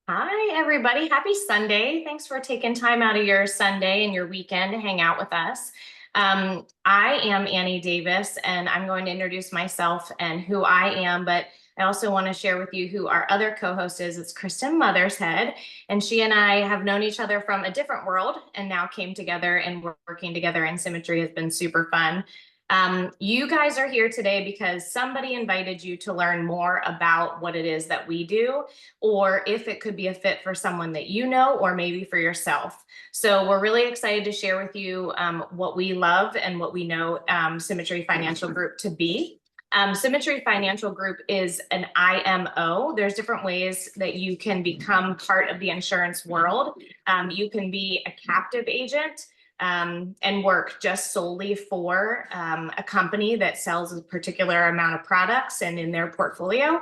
Hi, everybody. Happy Sunday. Thanks for taking time out of your Sunday and your weekend to hang out with us. I am Annie Davis, and I'm going to introduce myself and who I am, but I also want to share with you who our other co-host is. It's Kristen Mothershead, and she and I have known each other from a different world and now came together, and we're working together in Symmetry has been super fun. You guys are here today because somebody invited you to learn more about what it is that we do, or if it could be a fit for someone that you know, or maybe for yourself. So we're really excited to share with you what we love and what we know Symmetry Financial Group to be. Symmetry Financial Group is an IMO. There's different ways that you can become part of the insurance world. You can be a captive agent and work just solely for a company that sells a particular amount of products and in their portfolio.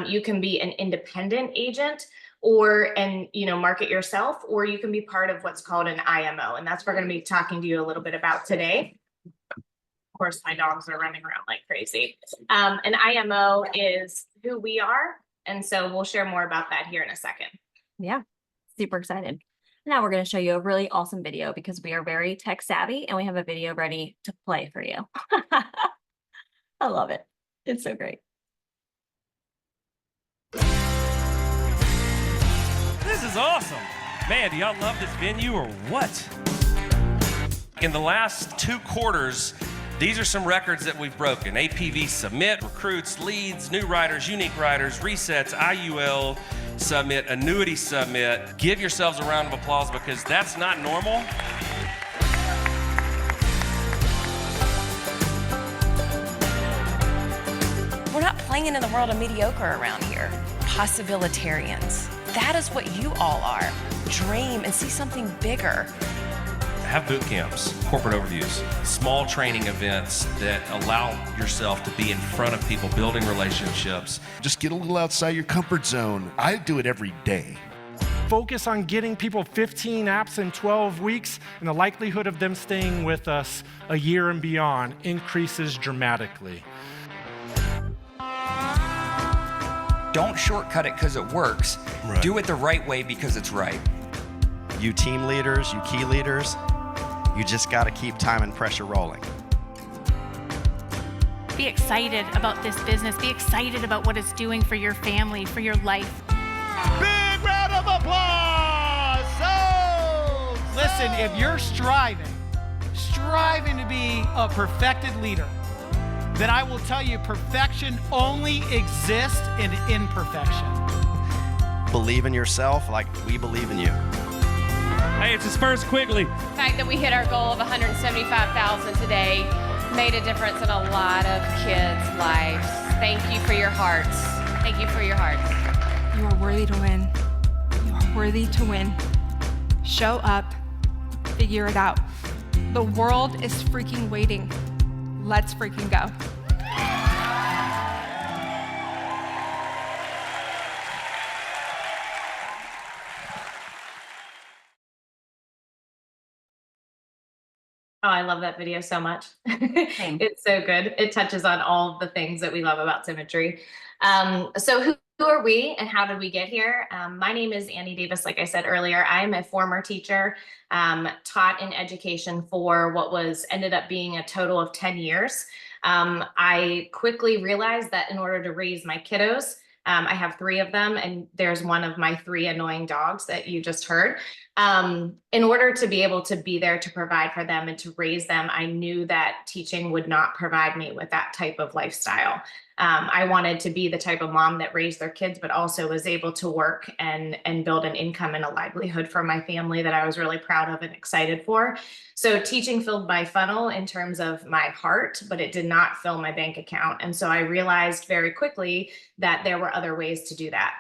You can be an independent agent or market yourself, or you can be part of what's called an IMO. And that's what we're going to be talking to you a little bit about today. Of course, my dogs are running around like crazy. An IMO is who we are. And so we'll share more about that here in a second. Yeah, super excited. Now we're going to show you a really awesome video because we are very tech savvy and we have a video ready to play for you. I love it. It's so great. This is awesome. Man, do y'all love this venue or what? In the last 2 quarters, these are some records that we've broken. APV submit, recruits, leads, new writers, unique writers, resets, IUL submit, annuity submit. Give yourselves a round of applause because that's not normal. We're not playing in the world of mediocre around here. Possibilitarians. That is what you all are. Dream and see something bigger. Have boot camps, corporate overviews, small training events that allow yourself to be in front of people, building relationships. Just get a little outside your comfort zone. I do it every day. Focus on getting people 15 apps in 12 weeks, and the likelihood of them staying with us a year and beyond increases dramatically. Don't shortcut it because it works. Right. Do it the right way because it's right. You team leaders, you key leaders, you just got to keep time and pressure rolling. Be excited about this business. Be excited about what it's doing for your family, for your life. Big round of applause! Listen, if you're striving to be a perfected leader, then I will tell you perfection only exists in imperfection. Believe in yourself like we believe in you. Hey, it's Disperse Quickly. The fact that we hit our goal of 175,000 today made a difference in a lot of kids' lives. Thank you for your hearts. Thank you for your hearts. You are worthy to win. You are worthy to win. Show up. Figure it out. The world is freaking waiting. Let's freaking go. Oh, I love that video so much. It's so good. It touches on all of the things that we love about Symmetry. So who are we and how did we get here? My name is Annie Davis. Like I said earlier, I'm a former teacher, taught in education for what ended up being a total of 10 years. I quickly realized that in order to raise my kiddos, I have 3 of them, and there's one of my 3 annoying dogs that you just heard. In order to be able to be there to provide for them and to raise them, I knew that teaching would not provide me with that type of lifestyle. I wanted to be the type of mom that raised their kids, but also was able to work and build an income and a livelihood for my family that I was really proud of and excited for. So teaching filled my funnel in terms of my heart, but it did not fill my bank account. And so I realized very quickly that there were other ways to do that.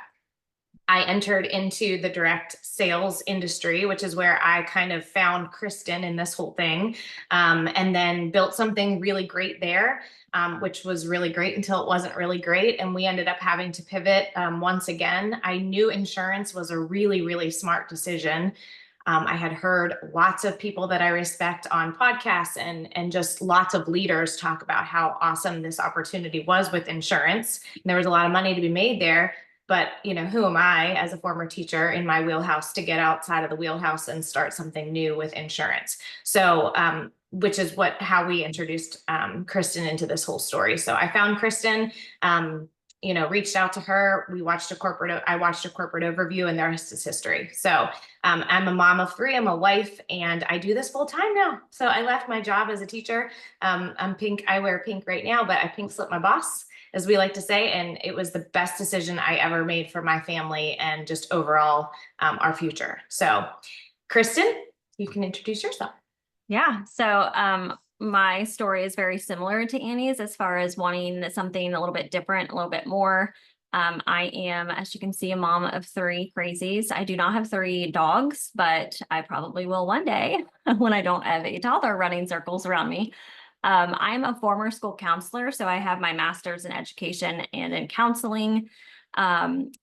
I entered into the direct sales industry, which is where I kind of found Kristen in this whole thing, and then built something really great there, which was really great until it wasn't really great. And we ended up having to pivot once again. I knew insurance was a really, really smart decision. I had heard lots of people that I respect on podcasts and just lots of leaders talk about how awesome this opportunity was with insurance. And there was a lot of money to be made there. but who am I as a former teacher in my wheelhouse to get outside of the wheelhouse and start something new with insurance? So, which is how we introduced Kristen into this whole story. So I found Kristen, reached out to her. I watched a corporate overview, and the rest is history. So I'm a mom of 3, I'm a wife, and I do this full time now. So I left my job as a teacher. I'm pink. I wear pink right now, but I pink slipped my boss, as we like to say. And it was the best decision I ever made for my family and just overall our future. So Kristen, you can introduce yourself. Yeah. So my story is very similar to Annie's as far as wanting something a little bit different, a little bit more. I am, as you can see, a mom of 3 crazies. I do not have 3 dogs, but I probably will one day when I don't have a toddler running circles around me. I'm a former school counselor, so I have my master's in education and in counseling. And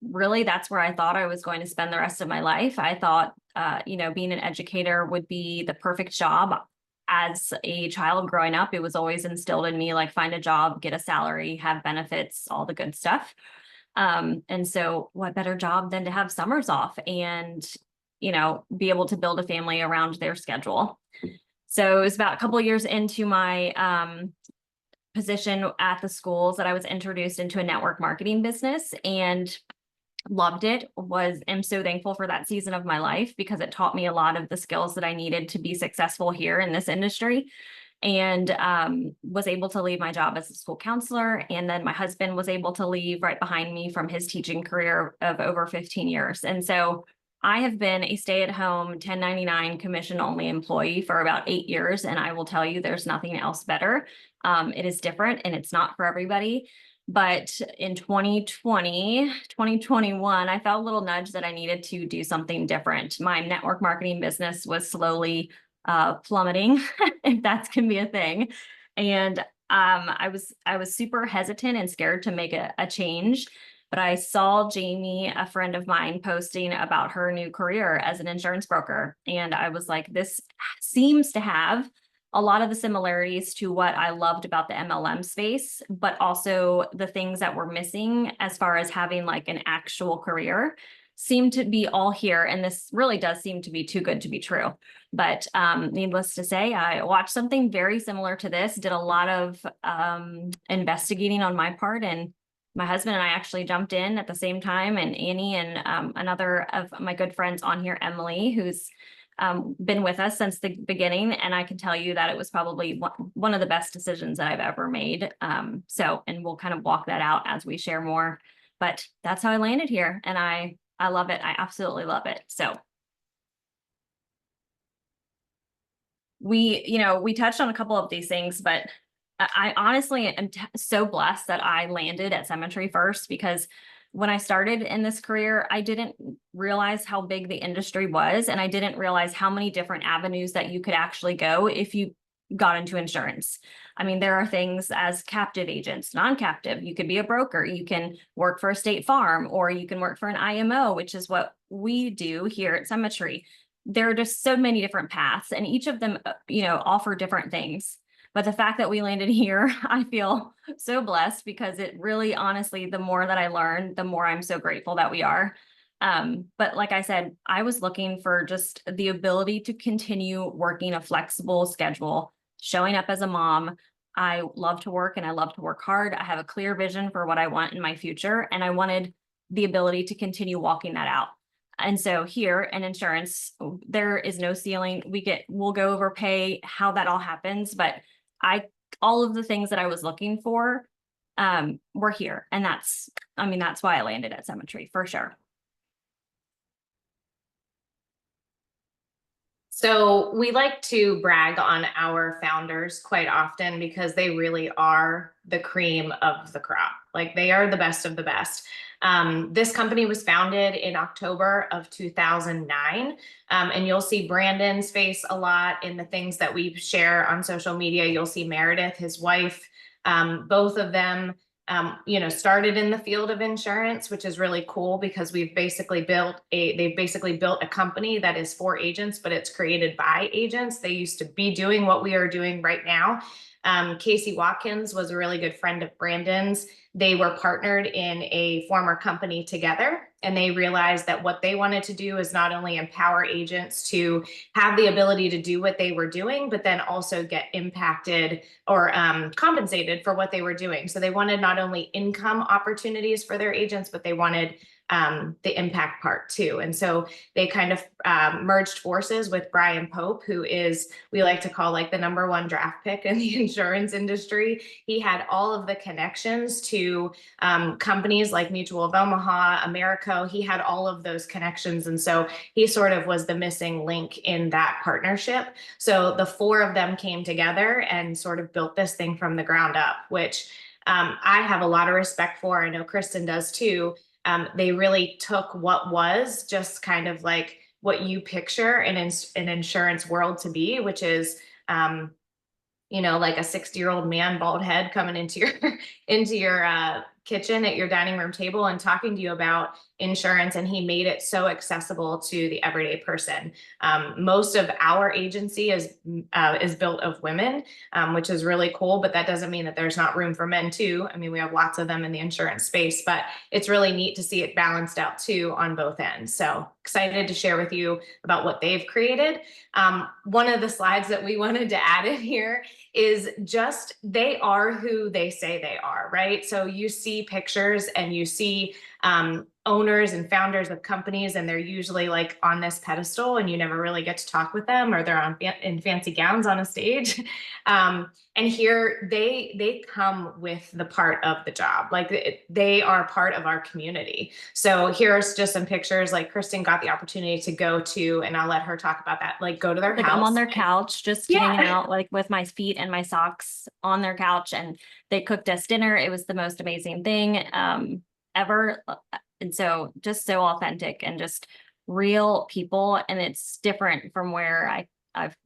really, that's where I thought I was going to spend the rest of my life. I thought, being an educator would be the perfect job. As a child growing up, it was always instilled in me, like, find a job, get a salary, have benefits, all the good stuff. And so what better job than to have summers off and, be able to build a family around their schedule. So it was about a couple of years into my position at the schools that I was introduced into a network marketing business and loved it. Am so thankful for that season of my life because it taught me a lot of the skills that I needed to be successful here in this industry, and was able to leave my job as a school counselor. And then my husband was able to leave right behind me from his teaching career of over 15 years. And so I have been a stay-at-home 1099 commission-only employee for about 8 years. And I will tell you, there's nothing else better. It is different and it's not for everybody. But in 2021, I felt a little nudge that I needed to do something different. My network marketing business was slowly plummeting, if that can be a thing. And I was super hesitant and scared to make a change. But I saw Jamie, a friend of mine, posting about her new career as an insurance broker. And I was like, this seems to have a lot of the similarities to what I loved about the MLM space, but also the things that were missing as far as having like an actual career seem to be all here. And this really does seem to be too good to be true. But needless to say, I watched something very similar to this, did a lot of investigating on my part, and my husband and I actually jumped in at the same time, and Annie and another of my good friends on here, Emily, who's been with us since the beginning. And I can tell you that it was probably one of the best decisions that I've ever made. And we'll kind of walk that out as we share more, but that's how I landed here. And I love it. I absolutely love it. So we touched on a couple of these things, but I honestly am so blessed that I landed at Cemetery first, because when I started in this career, I didn't realize how big the industry was, and I didn't realize how many different avenues that you could actually go if you got into insurance. I mean, there are things as captive agents, non-captive. You could be a broker, you can work for a state farm, or you can work for an IMO, which is what we do here at Cemetery. There are just so many different paths, and each of them, offer different things. But the fact that we landed here, I feel so blessed, because it really, honestly, the more that I learn, the more I'm so grateful that we are. But like I said, I was looking for just the ability to continue working a flexible schedule, showing up as a mom. I love to work and I love to work hard. I have a clear vision for what I want in my future, and I wanted the ability to continue walking that out. And so here in insurance, there is no ceiling. We'll go over pay, how that all happens, but all of the things that I was looking for were here. And that's why I landed at Cemetery for sure. So we like to brag on our founders quite often, because they really are the cream of the crop. Like, they are the best of the best. This company was founded in October of 2009. And you'll see Brandon's face a lot in the things that we share on social media. You'll see Meredith, his wife, both of them, started in the field of insurance, which is really cool, because they've basically built a company that is for agents, but it's created by agents. They used to be doing what we are doing right now. Casey Watkins was a really good friend of Brandon's. They were partnered in a former company together, and they realized that what they wanted to do is not only empower agents to have the ability to do what they were doing, but then also get impacted or compensated for what they were doing. So they wanted not only income opportunities for their agents, but they wanted the impact part too. And so they kind of merged forces with Brian Pope, who is, we like to call like the #1 draft pick in the insurance industry. He had all of the connections to companies like Mutual of Omaha, Americo. He had all of those connections. And so he sort of was the missing link in that partnership. So the four of them came together and sort of built this thing from the ground up, which I have a lot of respect for. I know Kristen does too. They really took what was just kind of like what you picture in an insurance world to be, which is, you know, like a 60-year-old man, bald head coming into your kitchen at your dining room table and talking to you about insurance. And he made it so accessible to the everyday person. Most of our agency is built of women, which is really cool, but that doesn't mean that there's not room for men too. I mean, we have lots of them in the insurance space, but it's really neat to see it balanced out too on both ends. So excited to share with you about what they've created. One of the slides that we wanted to add in here is just, they are who they say they are, right? So you see pictures and you see owners and founders of companies, and they're usually like on this pedestal and you never really get to talk with them, or they're in fancy gowns on a stage. And here they come with the part of the job, like they are part of our community. So here's just some pictures, like Kristen got the opportunity to go to, and I'll let her talk about that, like go to their house. I'm on their couch, just hanging out like with my feet and my socks on their couch, and they cooked us dinner. It was the most amazing thing ever. And so just so authentic and just real people. And it's different from where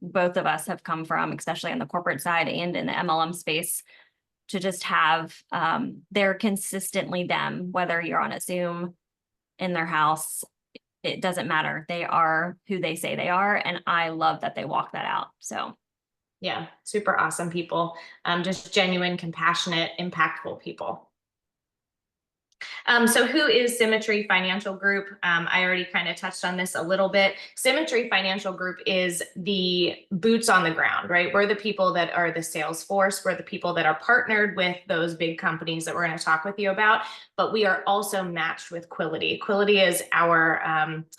both of us have come from, especially on the corporate side and in the MLM space, to just have, they're consistently them, whether you're on a Zoom, in their house, it doesn't matter. They are who they say they are. And I love that they walk that out. So yeah, super awesome people, just genuine, compassionate, impactful people. So who is Symmetry Financial Group? I already kind of touched on this a little bit. Symmetry Financial Group is the boots on the ground, right? We're the people that are the sales force. We're the people that are partnered with those big companies that we're going to talk with you about, but we are also matched with Quility. Quility is our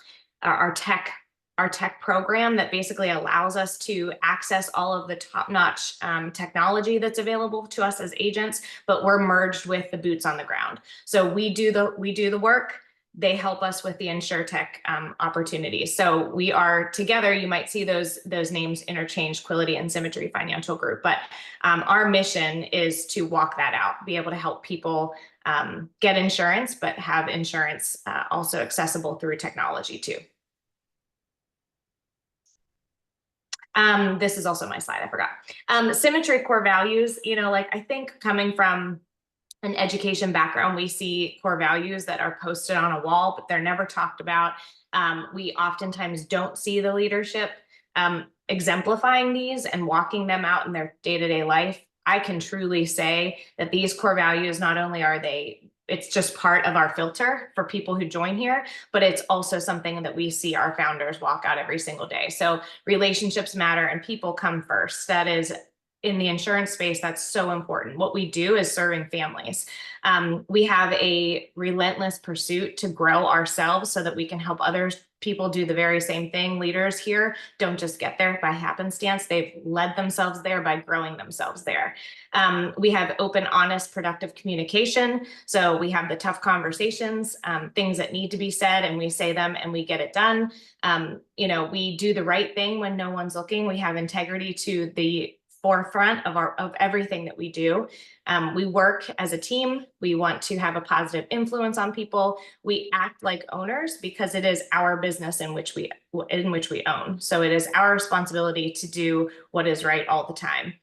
tech program that basically allows us to access all of the top-notch technology that's available to us as agents, but we're merged with the boots on the ground. So we do the work. They help us with the InsurTech opportunities. So we are together. You might see those names interchanged, Quility and Symmetry Financial Group. But our mission is to walk that out, be able to help people get insurance, but have insurance also accessible through technology too. This is also my slide, I forgot. Symmetry core values, you know, like I think coming from an education background, we see core values that are posted on a wall, but they're never talked about. We oftentimes don't see the leadership exemplifying these and walking them out in their day-to-day life. I can truly say that these core values, not only are it's just part of our filter for people who join here, but it's also something that we see our founders walk out every single day. So relationships matter and people come first. That is, in the insurance space, that's so important. What we do is serving families. We have a relentless pursuit to grow ourselves so that we can help others. People do the very same thing. Leaders here don't just get there by happenstance. They've led themselves there by growing themselves there. We have open, honest, productive communication. So we have the tough conversations, things that need to be said, and we say them and we get it done. You know, we do the right thing when no one's looking. We have integrity to the forefront of everything that we do. We work as a team. We want to have a positive influence on people. We act like owners because it is our business in which we own. So it is our responsibility to do what is right all the time.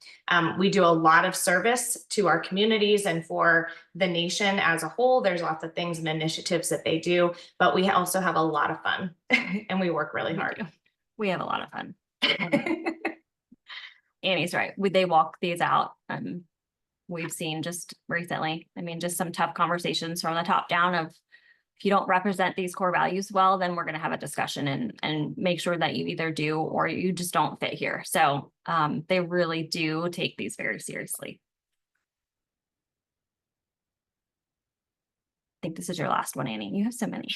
We do a lot of service to our communities and for the nation as a whole. There's lots of things and initiatives that they do, but we also have a lot of fun and we work really hard. We have a lot of fun. Annie's right. They walk these out. We've seen just recently, I mean, just some tough conversations from the top down of, if you don't represent these core values well, then we're going to have a discussion and make sure that you either do or you just don't fit here. So they really do take these very seriously. I think this is your last one, Annie. You have so many.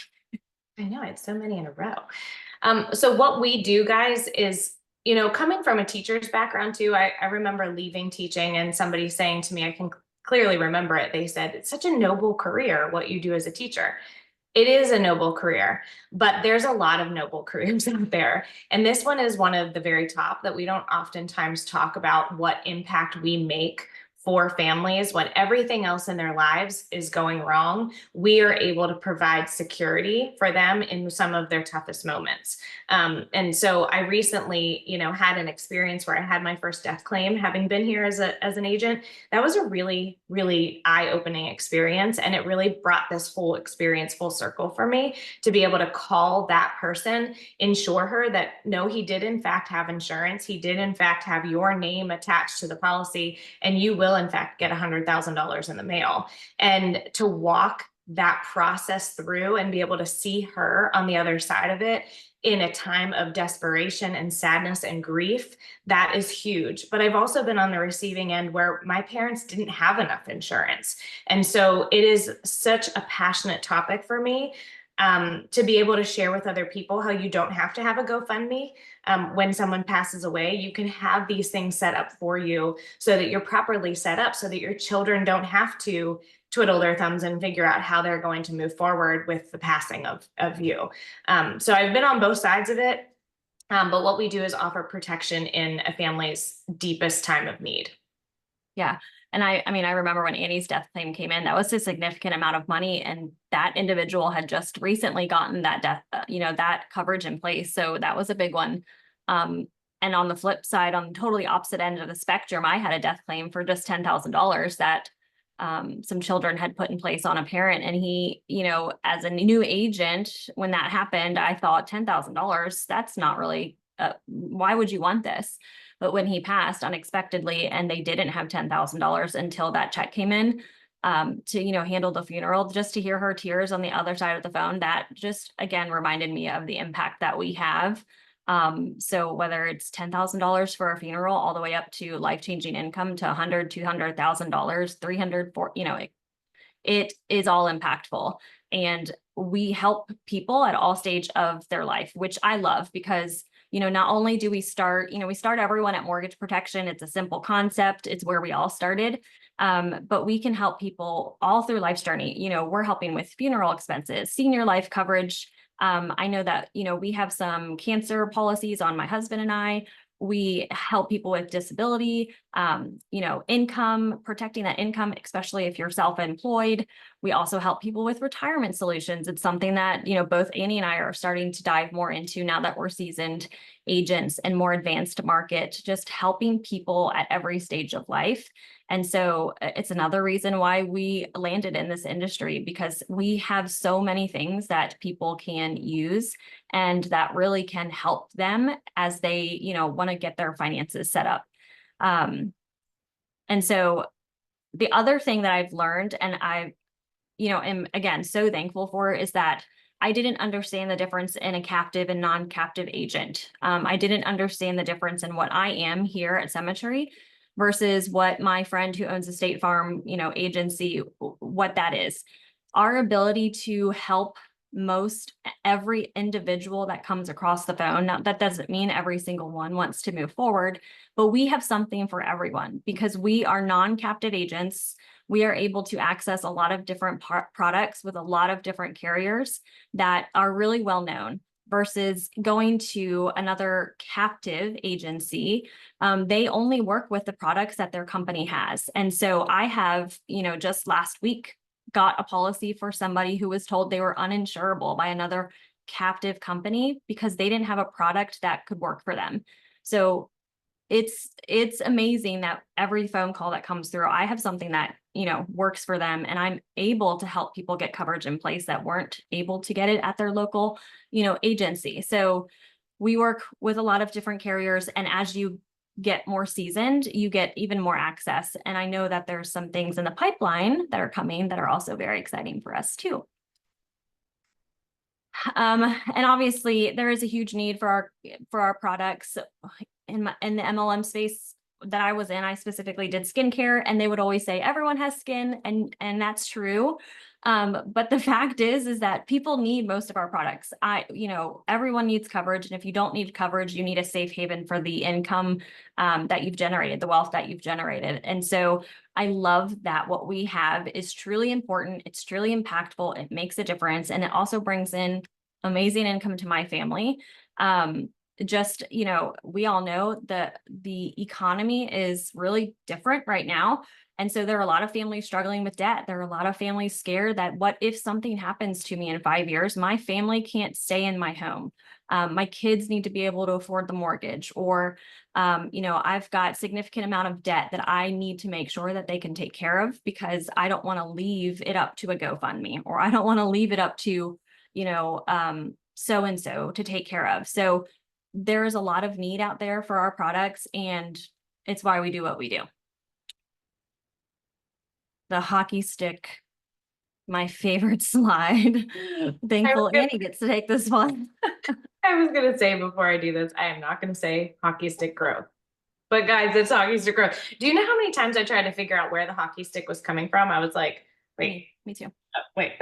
I know, I had so many in a row. So what we do, guys, is, you know, coming from a teacher's background too, I remember leaving teaching and somebody saying to me, I can clearly remember it. They said, it's such a noble career, what you do as a teacher. It is a noble career, but there's a lot of noble careers out there. And this one is one of the very top that we don't oftentimes talk about what impact we make for families when everything else in their lives is going wrong. We are able to provide security for them in some of their toughest moments. And so I recently, you know, had an experience where I had my first death claim, having been here as an agent. That was a really, really eye-opening experience. And it really brought this whole experience full circle for me to be able to call that person, ensure her that, no, he did in fact have insurance. He did in fact have your name attached to the policy, and you will in fact get $100,000 in the mail. And to walk that process through and be able to see her on the other side of it in a time of desperation and sadness and grief, that is huge. But I've also been on the receiving end where my parents didn't have enough insurance. And so it is such a passionate topic for me to be able to share with other people how you don't have to have a GoFundMe. When someone passes away, you can have these things set up for you so that you're properly set up so that your children don't have to twiddle their thumbs and figure out how they're going to move forward with the passing of you. So I've been on both sides of it, but what we do is offer protection in a family's deepest time of need. Yeah. And I mean, I remember when Annie's death claim came in, that was a significant amount of money. And that individual had just recently gotten that death, that coverage in place. So that was a big one. And on the flip side, on the totally opposite end of the spectrum, I had a death claim for just $10,000 that some children had put in place on a parent. And he, as a new agent, when that happened, I thought $10,000, that's not really, why would you want this? But when he passed unexpectedly and they didn't have $10,000 until that check came in to, handle the funeral, just to hear her tears on the other side of the phone, that just, again, reminded me of the impact that we have. So whether it's $10,000 for a funeral all the way up to life-changing income to $100,000, $200,000, $300,000, it is all impactful. And we help people at all stage of their life, which I love because not only do we start everyone at mortgage protection. It's a simple concept. It's where we all started. But we can help people all through life's journey. We're helping with funeral expenses, senior life coverage. I know that, we have some cancer policies on my husband and I. We help people with disability, income, protecting that income, especially if you're self-employed. We also help people with retirement solutions. It's something that, both Annie and I are starting to dive more into now that we're seasoned agents and more advanced market, just helping people at every stage of life. And so it's another reason why we landed in this industry, because we have so many things that people can use and that really can help them as they, want to get their finances set up. And so the other thing that I've learned, and I, am again so thankful for, is that I didn't understand the difference in a captive and non-captive agent. I didn't understand the difference in what I am here at Cemetery versus what my friend who owns a State Farm, agency, what that is. Our ability to help most every individual that comes across the phone. Now, that doesn't mean every single one wants to move forward, but we have something for everyone because we are non-captive agents. We are able to access a lot of different products with a lot of different carriers that are really well known versus going to another captive agency. They only work with the products that their company has. And so I have, just last week, got a policy for somebody who was told they were uninsurable by another captive company because they didn't have a product that could work for them. So it's amazing that every phone call that comes through, I have something that, works for them, and I'm able to help people get coverage in place that weren't able to get it at their local, agency. So we work with a lot of different carriers, and as you get more seasoned, you get even more access. And I know that there's some things in the pipeline that are coming that are also very exciting for us too. And obviously there is a huge need for our products. In the MLM space that I was in, I specifically did skincare, and they would always say everyone has skin, and that's true. But the fact is that people need most of our products. Everyone needs coverage, and if you don't need coverage, you need a safe haven for the income that you've generated, the wealth that you've generated. And so I love that what we have is truly important. It's truly impactful. It makes a difference, and it also brings in amazing income to my family. We all know that the economy is really different right now. And so there are a lot of families struggling with debt. There are a lot of families scared that what if something happens to me in 5 years, my family can't stay in my home. My kids need to be able to afford the mortgage, or, I've got significant amount of debt that I need to make sure that they can take care of, because I don't want to leave it up to a GoFundMe, or I don't want to leave it up to, so-and-so to take care of. So there is a lot of need out there for our products, and it's why we do what we do. The hockey stick, my favorite slide. Thankful Annie gets to take this one. I was going to say before I do this, I am not going to say hockey stick growth. But guys, it's hockey stick growth. Do you know how many times I tried to figure out where the hockey stick was coming from? I was like, wait. Me too. Wait.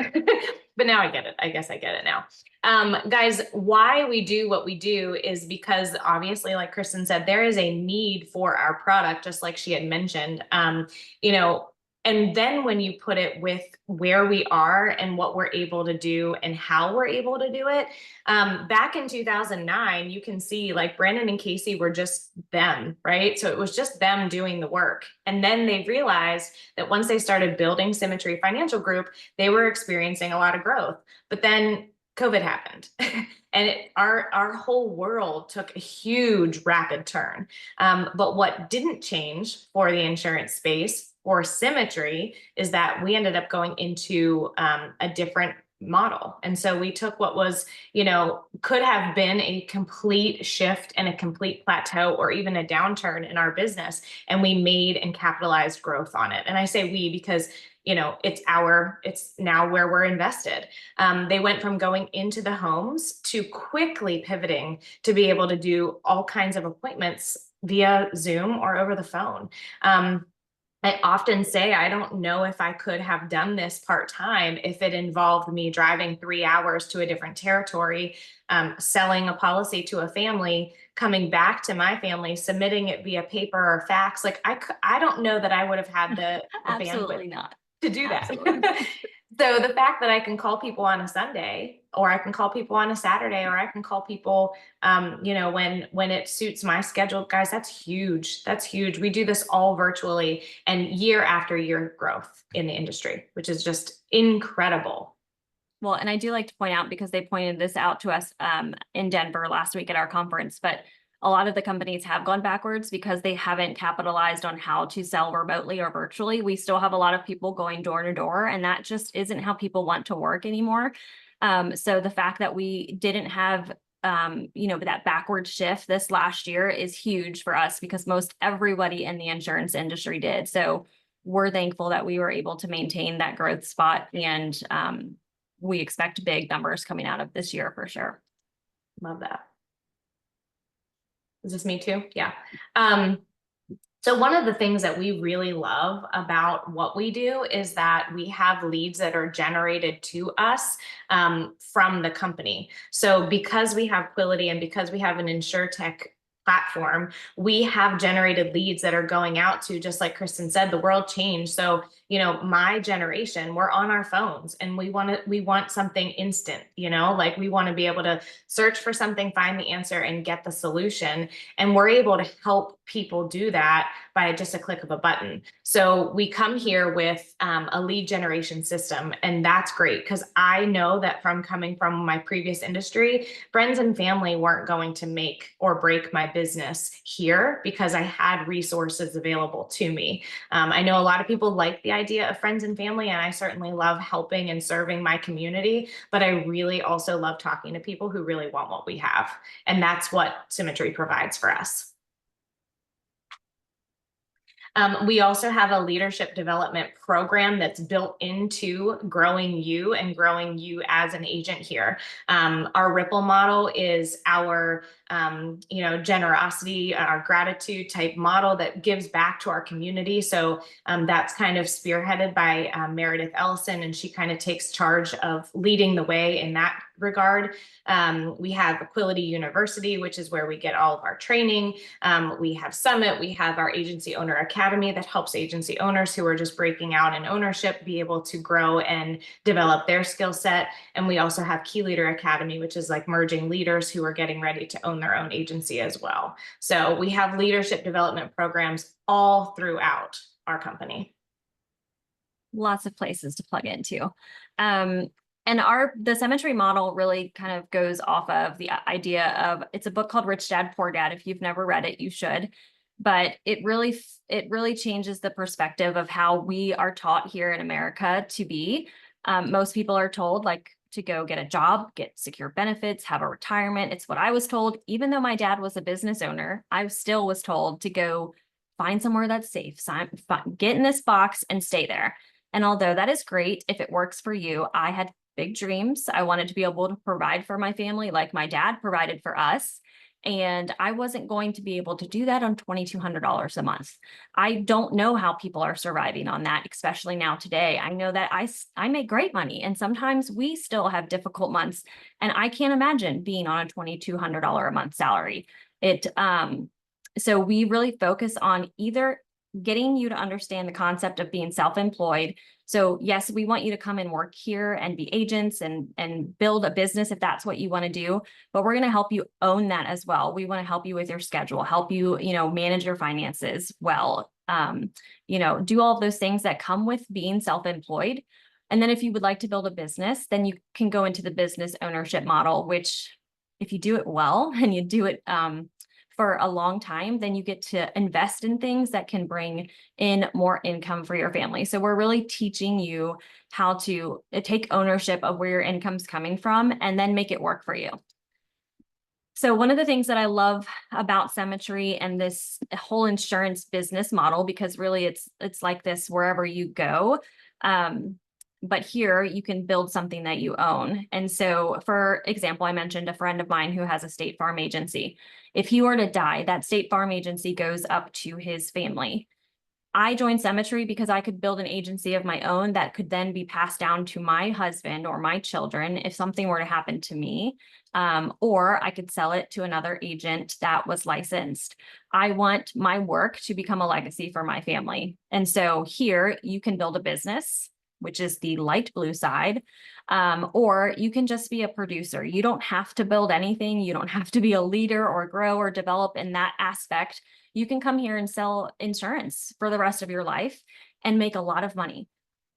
But now I get it. I guess I get it now. Guys, why we do what we do is because obviously, like Kristen said, there is a need for our product, just like she had mentioned. And then when you put it with where we are and what we're able to do and how we're able to do it, back in 2009, you can see like Brandon and Casey were just them, right? So it was just them doing the work. And then they realized that once they started building Symmetry Financial Group, they were experiencing a lot of growth. But then COVID happened and our whole world took a huge rapid turn. But what didn't change for the insurance space or Symmetry is that we ended up going into a different model. And so we took what was, could have been a complete shift and a complete plateau or even a downturn in our business, and we made and capitalized growth on it. And I say we because it's now where we're invested. They went from going into the homes to quickly pivoting to be able to do all kinds of appointments via Zoom or over the phone. I often say, I don't know if I could have done this part-time if it involved me driving 3 hours to a different territory, selling a policy to a family, coming back to my family, submitting it via paper or fax. Like I don't know that I would have had the Absolutely bandwidth not to do that. So the fact that I can call people on a Sunday, or I can call people on a Saturday, or I can call people, when it suits my schedule, guys, that's huge. That's huge. We do this all virtually, and year after year growth in the industry, which is just incredible. Well, and I do like to point out, because they pointed this out to us in Denver last week at our conference, but a lot of the companies have gone backwards because they haven't capitalized on how to sell remotely or virtually. We still have a lot of people going door to door, and that just isn't how people want to work anymore. So the fact that we didn't have, that backward shift this last year is huge for us, because most everybody in the insurance industry did. So we're thankful that we were able to maintain that growth spot, and we expect big numbers coming out of this year for sure. Love that. Is this me too? Yeah. So one of the things that we really love about what we do is that we have leads that are generated to us from the company. So because we have Quility and because we have an InsurTech platform, we have generated leads that are going out to, just like Kristen said, the world changed. So, my generation, we're on our phones and we want something instant, like we want to be able to search for something, find the answer, and get the solution. And we're able to help people do that by just a click of a button. So we come here with a lead generation system, and that's great, because I know that from coming from my previous industry, friends and family weren't going to make or break my business here because I had resources available to me. I know a lot of people like the idea of friends and family, and I certainly love helping and serving my community, but I really also love talking to people who really want what we have. And that's what Symmetry provides for us. We also have a leadership development program that's built into growing you and growing you as an agent here. Our Ripple model is our generosity, our gratitude type model that gives back to our community. So that's kind of spearheaded by Meredith Ellison, and she kind of takes charge of leading the way in that regard. We have Equality University, which is where we get all of our training. We have Summit. We have our Agency Owner Academy that helps agency owners who are just breaking out in ownership be able to grow and develop their skill set. And we also have Key Leader Academy, which is like merging leaders who are getting ready to own their own agency as well. So we have leadership development programs all throughout our company. Lots of places to plug into. And the cemetery model really kind of goes off of the idea of, it's a book called Rich Dad, Poor Dad. If you've never read it, you should. But it really changes the perspective of how we are taught here in America to be. Most people are told like to go get a job, get secure benefits, have a retirement. It's what I was told. Even though my dad was a business owner, I still was told to go find somewhere that's safe, get in this box and stay there. And although that is great, if it works for you, I had big dreams. I wanted to be able to provide for my family like my dad provided for us. And I wasn't going to be able to do that on $2,200 a month. I don't know how people are surviving on that, especially now today. I know that I make great money, and sometimes we still have difficult months. And I can't imagine being on a $2,200 a month salary. So we really focus on either getting you to understand the concept of being self-employed. So yes, we want you to come and work here and be agents and build a business if that's what you want to do, but we're going to help you own that as well. We want to help you with your schedule, help you, manage your finances well, do all of those things that come with being self-employed. And then if you would like to build a business, then you can go into the business ownership model, which if you do it well and you do it, for a long time, then you get to invest in things that can bring in more income for your family. So we're really teaching you how to take ownership of where your income's coming from and then make it work for you. So one of the things that I love about cemetery and this whole insurance business model, because really it's like this wherever you go. But here you can build something that you own. And so, for example, I mentioned a friend of mine who has a State Farm agency. If he were to die, that State Farm agency goes up to his family. I joined cemetery because I could build an agency of my own that could then be passed down to my husband or my children if something were to happen to me, or I could sell it to another agent that was licensed. I want my work to become a legacy for my family. And so here you can build a business, which is the light blue side, or you can just be a producer. You don't have to build anything. You don't have to be a leader or grow or develop in that aspect. You can come here and sell insurance for the rest of your life and make a lot of money.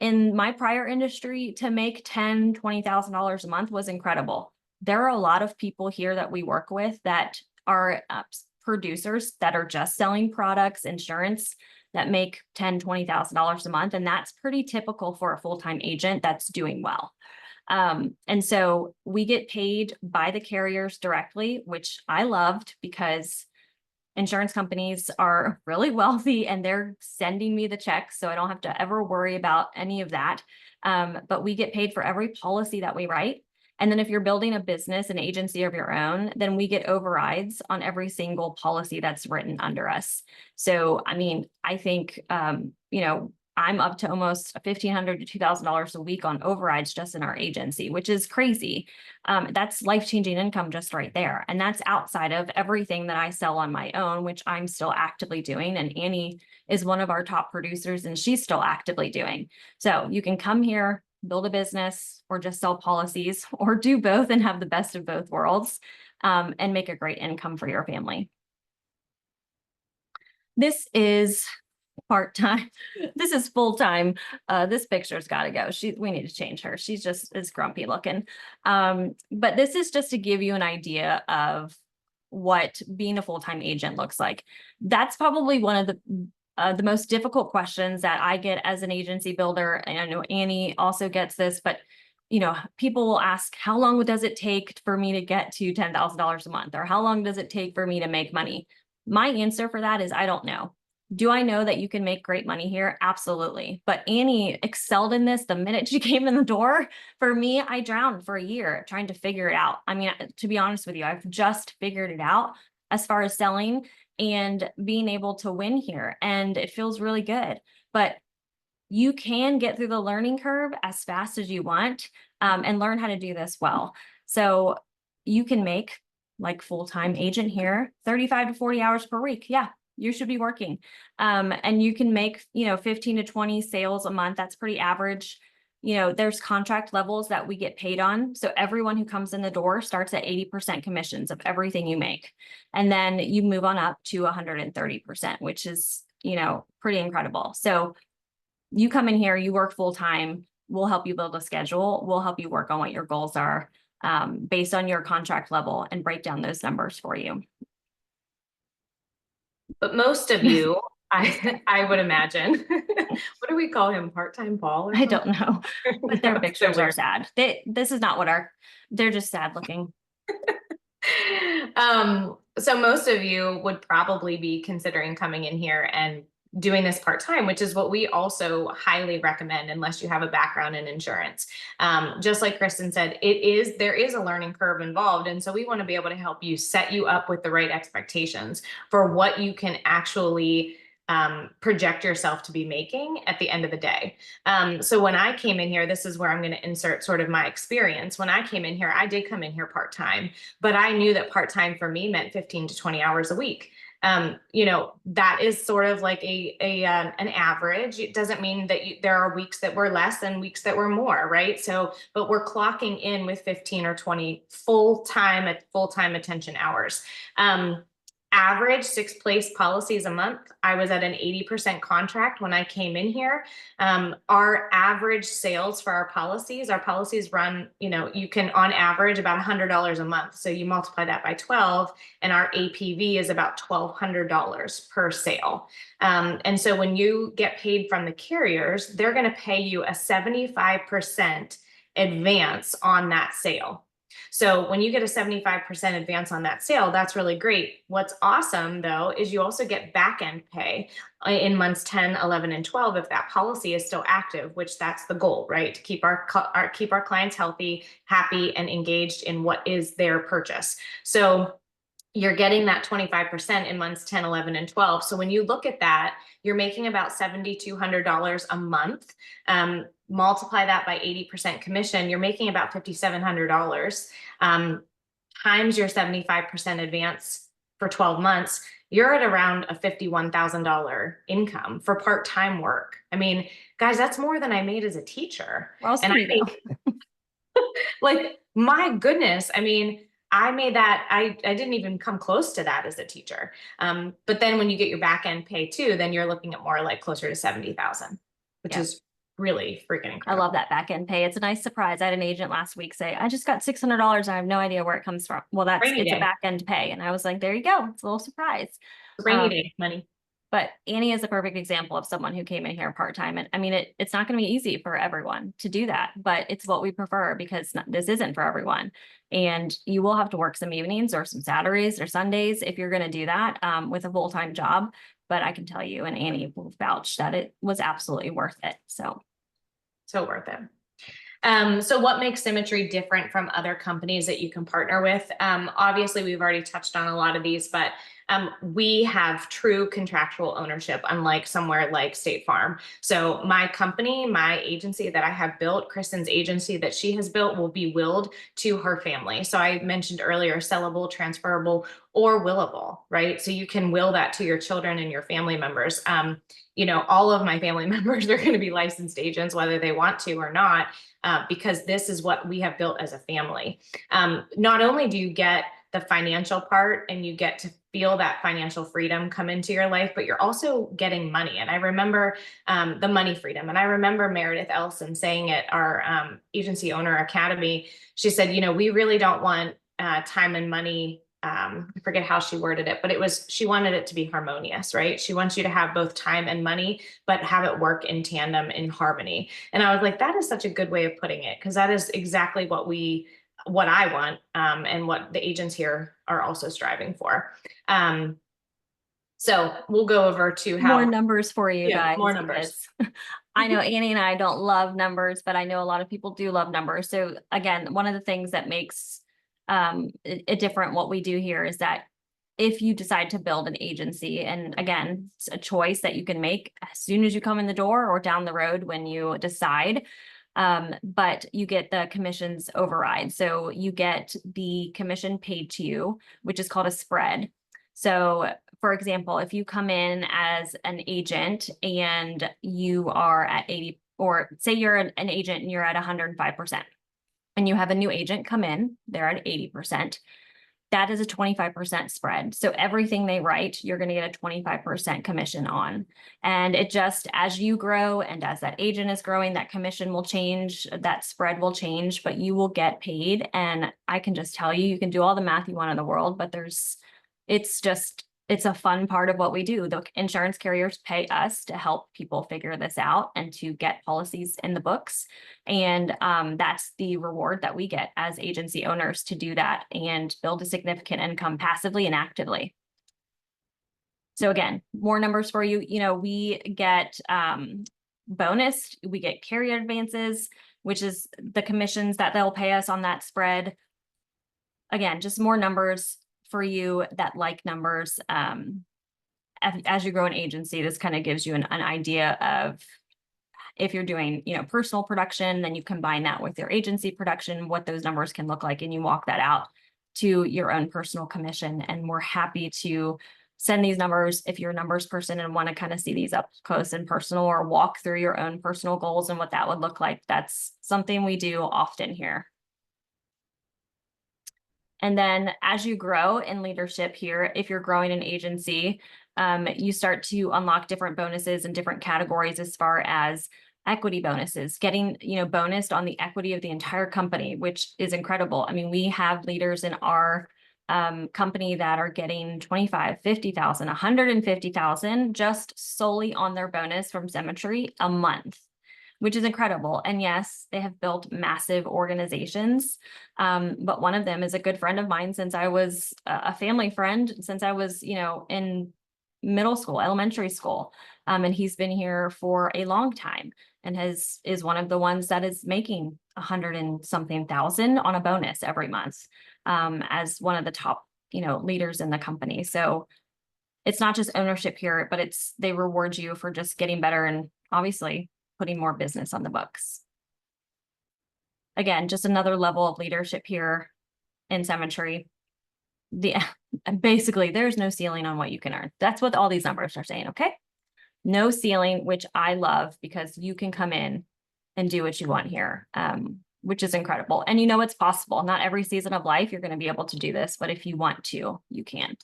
In my prior industry, to make $10,000, $20,000 a month was incredible. There are a lot of people here that we work with that are producers that are just selling products, insurance, that make $10,000, $20,000 a month. And that's pretty typical for a full-time agent that's doing well. And so we get paid by the carriers directly, which I loved because insurance companies are really wealthy and they're sending me the checks. So I don't have to ever worry about any of that. But we get paid for every policy that we write. And then if you're building a business, an agency of your own, then we get overrides on every single policy that's written under us. So, I mean, I think, I'm up to almost $1,500 to $2,000 a week on overrides just in our agency, which is crazy. That's life-changing income just right there. And that's outside of everything that I sell on my own, which I'm still actively doing. And Annie is one of our top producers and she's still actively doing. So you can come here, build a business, or just sell policies, or do both and have the best of both worlds, and make a great income for your family. This is part-time. This is full-time. This picture's got to go. We need to change her. She's just is grumpy looking. But this is just to give you an idea of what being a full-time agent looks like. That's probably one of the most difficult questions that I get as an agency builder. And I know Annie also gets this, but people will ask, how long does it take for me to get to $10,000 a month? Or how long does it take for me to make money? My answer for that is, I don't know. Do I know that you can make great money here? Absolutely. But Annie excelled in this the minute she came in the door. For me, I drowned for a year trying to figure it out. I mean, to be honest with you, I've just figured it out as far as selling and being able to win here. And it feels really good. But you can get through the learning curve as fast as you want, and learn how to do this well. So you can make, like full-time agent here, 35 to 40 hours per week. Yeah, you should be working. And you can make, 15 to 20 sales a month. That's pretty average. There's contract levels that we get paid on. So everyone who comes in the door starts at 80% commissions of everything you make. And then you move on up to 130%, which is, pretty incredible. So you come in here, you work full time, we'll help you build a schedule. We'll help you work on what your goals are, based on your contract level, and break down those numbers for you. But most of you, I would imagine, what do we call him? Part-time Paul? I don't know, but their pictures are weird. sad. This is not what they're just sad looking. So most of you would probably be considering coming in here and doing this part-time, which is what we also highly recommend unless you have a background in insurance. Just like Kristen said, there is a learning curve involved. And so we want to be able to help you set you up with the right expectations for what you can actually project yourself to be making at the end of the day. So when I came in here, this is where I'm going to insert sort of my experience. When I came in here, I did come in here part-time, but I knew that part-time for me meant 15 to 20 hours a week. That is sort of like an average. It doesn't mean that there are weeks that were less and weeks that were more, right? So, but we're clocking in with 15 or 20 full-time attention hours. Average 6 place policies a month. I was at an 80% contract when I came in here. Our average sales for our policies run, you can on average about $100 a month. So you multiply that by 12 and our APV is about $1,200 per sale. And so when you get paid from the carriers, they're going to pay you a 75% advance on that sale. So when you get a 75% advance on that sale, that's really great. What's awesome though, is you also get back-end pay in months 10, 11, and 12 if that policy is still active, which that's the goal, right? To keep our clients healthy, happy, and engaged in what is their purchase. So you're getting that 25% in months 10, 11, and 12. So when you look at that, you're making about $7,200 a month. Multiply that by 80% commission, you're making about $5,700. Times your 75% advance for 12 months, you're at around a $51,000 income for part-time work. I mean, guys, that's more than I made as a teacher. And I think, like, my goodness, I mean, I made that, I didn't even come close to that as a teacher. But then when you get your back end pay too, then you're looking at more like closer to 70,000, which is really freaking incredible. I love that back end pay. It's a nice surprise. I had an agent last week say, I just got $600 and I have no idea where it comes from. Well, it's a back end pay. And I was like, there you go. It's a little surprise. Rainy day money. But Annie is a perfect example of someone who came in here part-time. And I mean, it's not going to be easy for everyone to do that, but it's what we prefer because this isn't for everyone. And you will have to work some evenings or some Saturdays or Sundays if you're going to do that with a full-time job. But I can tell you, and Annie will vouch that it was absolutely worth it. So worth it. So what makes Symmetry different from other companies that you can partner with? Obviously, we've already touched on a lot of these, but we have true contractual ownership, unlike somewhere like State Farm. So my company, my agency that I have built, Kristen's agency that she has built, will be willed to her family. So I mentioned earlier, sellable, transferable, or willable, right? So you can will that to your children and your family members. All of my family members are going to be licensed agents, whether they want to or not, because this is what we have built as a family. Not only do you get the financial part and you get to feel that financial freedom come into your life, but you're also getting money. And I remember the money freedom. And I remember Meredith Elson saying at our Agency Owner Academy, she said, we really don't want time and money. I forget how she worded it, but she wanted it to be harmonious, right? She wants you to have both time and money, but have it work in tandem, in harmony. And I was like, that is such a good way of putting it, because that is exactly what I want, and what the agents here are also striving for. So we'll go over to how More numbers for you guys. more numbers. I know Annie and I don't love numbers, but I know a lot of people do love numbers. So again, one of the things that makes it different what we do here is that if you decide to build an agency, and again, it's a choice that you can make as soon as you come in the door or down the road when you decide, but you get the commissions override. So you get the commission paid to you, which is called a spread. So for example, if you come in as an agent and you are at 80, or say you're an agent and you're at 105%, and you have a new agent come in, they're at 80%, that is a 25% spread. So everything they write, you're going to get a 25% commission on. And it just, as you grow and as that agent is growing, that commission will change, that spread will change, but you will get paid. And I can just tell you, you can do all the math you want in the world, but it's a fun part of what we do. The insurance carriers pay us to help people figure this out and to get policies in the books. And that's the reward that we get as agency owners to do that and build a significant income passively and actively. So again, more numbers for you. You know, we get bonus, we get carrier advances, which is the commissions that they'll pay us on that spread. Again, just more numbers for you that like numbers. As you grow an agency, this kind of gives you an idea of if you're doing, you know, personal production, then you combine that with your agency production, what those numbers can look like, and you walk that out to your own personal commission. And we're happy to send these numbers if you're a numbers person and want to kind of see these up close and personal, or walk through your own personal goals and what that would look like. That's something we do often here. And then as you grow in leadership here, if you're growing an agency, you start to unlock different bonuses and different categories as far as equity bonuses, getting, you know, bonused on the equity of the entire company, which is incredible. I mean, we have leaders in our company that are getting 25, 50,000, 150,000 just solely on their bonus from Symmetry a month, which is incredible. And yes, they have built massive organizations. But one of them is a good friend of mine since I was a family friend, since I was, you know, in middle school, elementary school. And he's been here for a long time and is one of the ones that is making 100 and something thousand on a bonus every month, as one of the top, you know, leaders in the company. So it's not just ownership here, but they reward you for just getting better and obviously putting more business on the books. Again, just another level of leadership here in Symmetry. Basically, there's no ceiling on what you can earn. That's what all these numbers are saying, okay? No ceiling, which I love because you can come in and do what you want here, which is incredible. And you know it's possible. Not every season of life you're going to be able to do this, but if you want to, you can.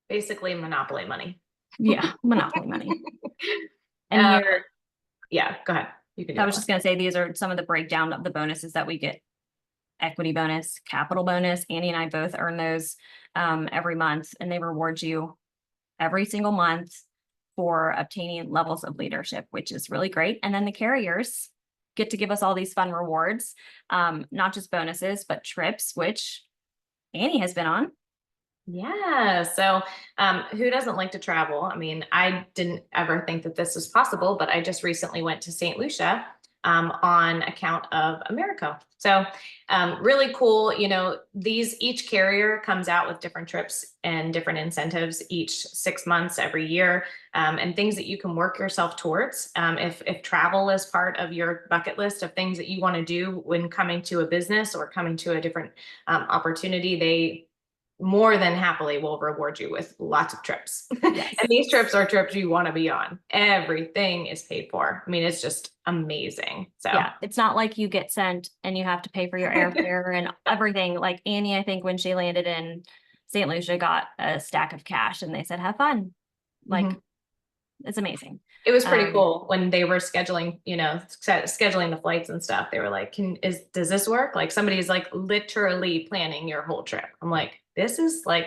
Basically, monopoly money. Yeah, monopoly money. And yeah, go ahead. You can. I was just going to say, these are some of the breakdown of the bonuses that we get. Equity bonus, capital bonus. Annie and I both earn those every month, and they reward you every single month for obtaining levels of leadership, which is really great. And then the carriers get to give us all these fun rewards, not just bonuses, but trips, which Annie has been on. Yeah. So who doesn't like to travel? I mean, I didn't ever think that this was possible, but I just recently went to St. Lucia on account of Americo. So really cool. You know, each carrier comes out with different trips and different incentives each 6 months, every year, and things that you can work yourself towards. If travel is part of your bucket list of things that you want to do when coming to a business or coming to a different opportunity, they more than happily will reward you with lots of trips. Yes. And these trips are trips you want to be on. Everything is paid for. I mean, it's just amazing. So yeah, it's not like you get sent and you have to pay for your airfare and everything. Like Annie, I think when she landed in St. Lucia, got a stack of cash and they said, have fun. Like, it's amazing. It was pretty cool when they were scheduling, scheduling the flights and stuff. They were like, does this work? Like somebody's like literally planning your whole trip. I'm like, this is like,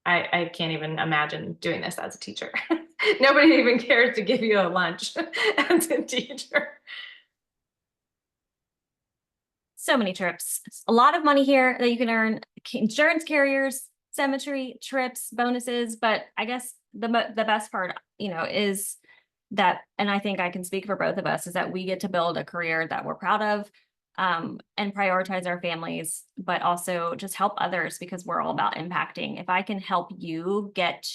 I can't even imagine doing this as a teacher. Nobody even cares to give you a lunch as a teacher. So many trips, a lot of money here that you can earn. Insurance carriers symmetry, trips, bonuses, but I guess the best part, is that, and I think I can speak for both of us, is that we get to build a career that we're proud of, and prioritize our families, but also just help others because we're all about impacting. If I can help you get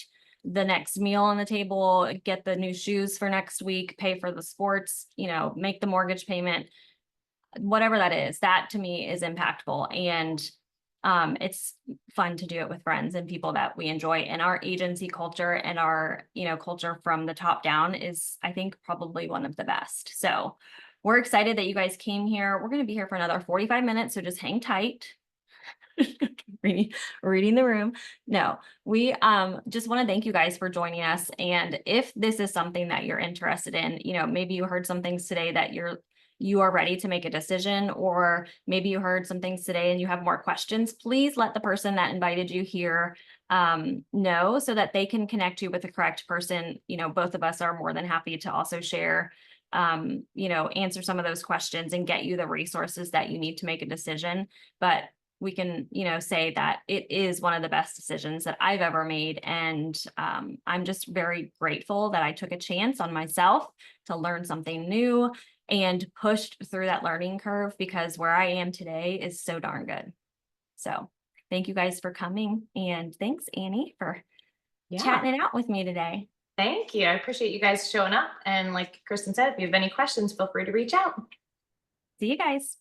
the next meal on the table, get the new shoes for next week, pay for the sports, make the mortgage payment, whatever that is, that to me is impactful. And it's fun to do it with friends and people that we enjoy. And our agency culture and our, culture from the top down is, I think, probably one of the best. So we're excited that you guys came here. We're going to be here for another 45 minutes, so just hang tight. reading the room. No, we just want to thank you guys for joining us. And if this is something that you're interested in, maybe you heard some things today that you are ready to make a decision, or maybe you heard some things today and you have more questions, please let the person that invited you here know, so that they can connect you with the correct person. Both of us are more than happy to also share, answer some of those questions and get you the resources that you need to make a decision. But we can, say that it is one of the best decisions that I've ever made. And I'm just very grateful that I took a chance on myself to learn something new and pushed through that learning curve, because where I am today is so darn good. So thank you guys for coming. And thanks, Annie, for chatting it out with me today. Thank you. I appreciate you guys showing up. And like Kristen said, if you have any questions, feel free to reach out. See you guys.